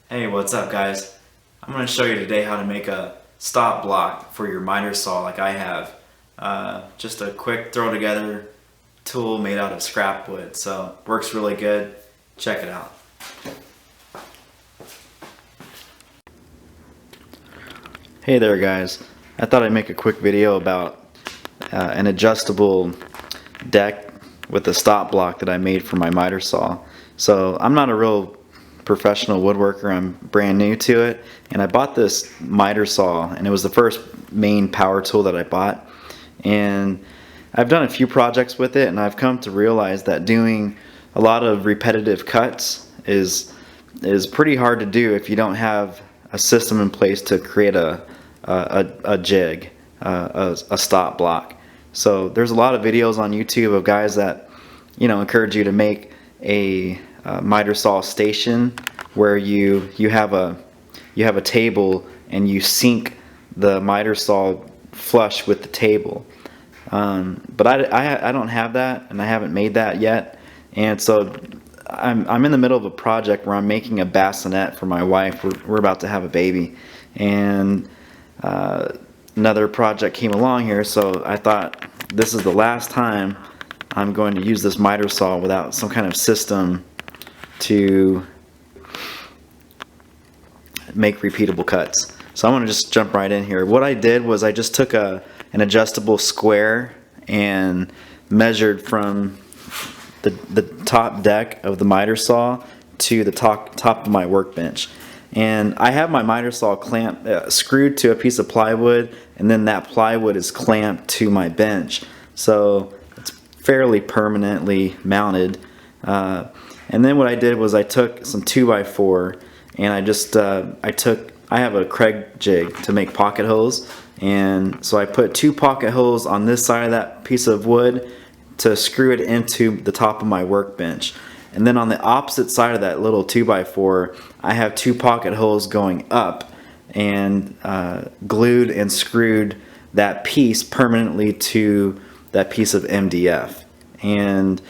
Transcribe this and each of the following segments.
Hey, what's up guys? I'm going to show you today how to make a stop block for your miter saw like I have. Just a quick throw together tool made out of scrap wood, so works really good. Check it out. Hey there guys, I thought I'd make a quick video about an adjustable deck with a stop block that I made for my miter saw. So I'm not a real professional woodworker, I'm brand new to it, and I bought this miter saw, and it was the first main power tool that I bought, and I've done a few projects with it, and I've come to realize that doing a lot of repetitive cuts is pretty hard to do if you don't have a system in place to create a jig, a stop block. So there's a lot of videos on YouTube of guys that encourage you to make a miter saw station where you have a table and you sink the miter saw flush with the table. But I don't have that, and I haven't made that yet, and so I'm in the middle of a project where I'm making a bassinet for my wife. We're about to have a baby, and another project came along here, so I thought this is the last time I'm going to use this miter saw without some kind of system to make repeatable cuts. So I'm going to just jump right in here. What I did was I just took an adjustable square and measured from the top deck of the miter saw to the top of my workbench. And I have my miter saw screwed to a piece of plywood, and then that plywood is clamped to my bench. So it's fairly permanently mounted. And then what I did was I took some 2x4 and I have a Kreg jig to make pocket holes, and so I put 2 pocket holes on this side of that piece of wood to screw it into the top of my workbench. And then on the opposite side of that little 2x4, I have 2 pocket holes going up, and glued and screwed that piece permanently to that piece of MDF. And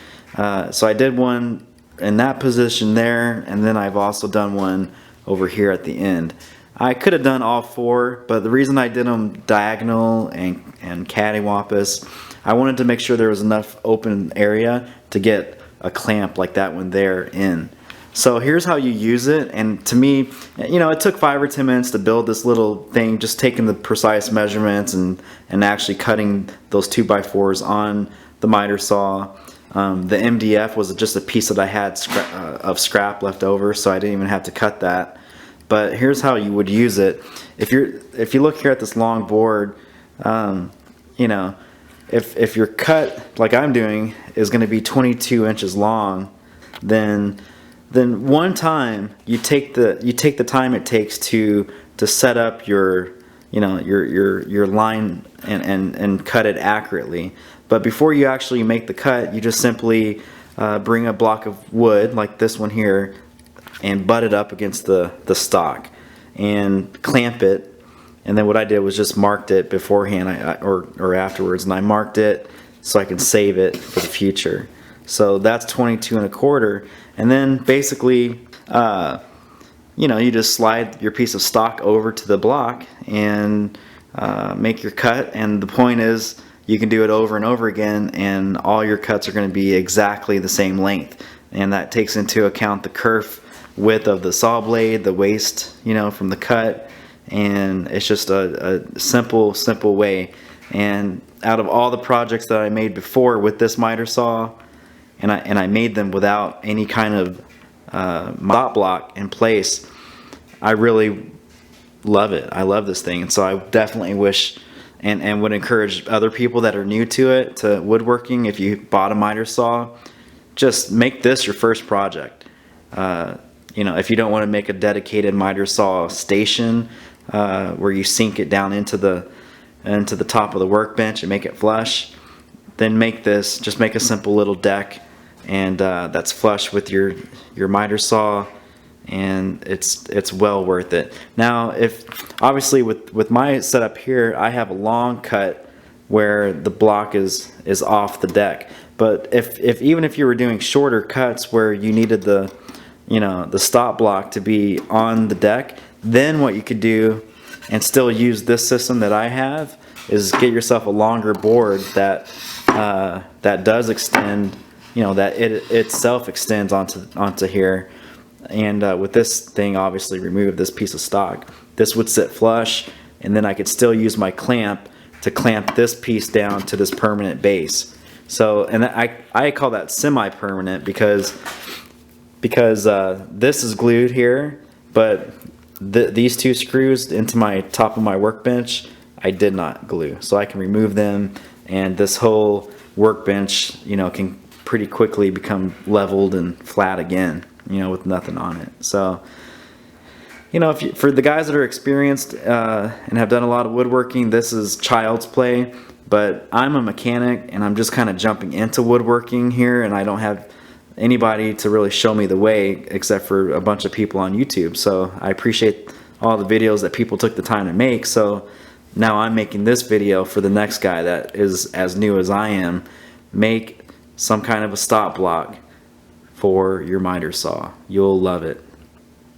so I did one in that position there, and then I've also done one over here at the end. I could have done all 4, but the reason I did them diagonal and cattywampus, I wanted to make sure there was enough open area to get a clamp like that one there in. So here's how you use it, and to me, it took 5 or 10 minutes to build this little thing, just taking the precise measurements and actually cutting those 2x4s on the miter saw. The MDF was just a piece that I had of scrap left over, so I didn't even have to cut that. But here's how you would use it. If you look here at this long board, if your cut like I'm doing is going to be 22 inches long, then one time you take the time it takes to set up your line and cut it accurately. But before you actually make the cut, you just simply bring a block of wood like this one here and butt it up against the stock and clamp it. And then what I did was just marked it beforehand or afterwards, and I marked it so I can save it for the future. So that's 22 1/4, and then basically you just slide your piece of stock over to the block and make your cut. And the point is, you can do it over and over again, and all your cuts are going to be exactly the same length, and that takes into account the kerf width of the saw blade, the waste from the cut, and it's just a simple way. And out of all the projects that I made before with this miter saw, and I made them without any kind of stop block in place, I really love it. I love this thing, and so I definitely wish and would encourage other people that are new to woodworking, if you bought a miter saw, just make this your first project. If you don't want to make a dedicated miter saw station where you sink it down into the top of the workbench and make it flush, then just make a simple little deck, and that's flush with your miter saw, and it's well worth it. Now, obviously with my setup here, I have a long cut where the block is off the deck, but even if you were doing shorter cuts where you needed the you know, the stop block to be on the deck, then what you could do and still use this system that I have is get yourself a longer board that that does extend, you know, that it itself extends onto here. And with this thing, obviously remove this piece of stock. This would sit flush, and then I could still use my clamp to clamp this piece down to this permanent base. So, and I call that semi-permanent because this is glued here, but these two screws into my top of my workbench, I did not glue. So I can remove them, and this whole workbench, you know, can pretty quickly become leveled and flat again, you know, with nothing on it. So, you know, for the guys that are experienced and have done a lot of woodworking, this is child's play. But I'm a mechanic, and I'm just kind of jumping into woodworking here, and I don't have anybody to really show me the way except for a bunch of people on YouTube. So I appreciate all the videos that people took the time to make. So now I'm making this video for the next guy that is as new as I am. Make some kind of a stop block for your miter saw. You'll love it.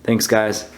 Thanks, guys.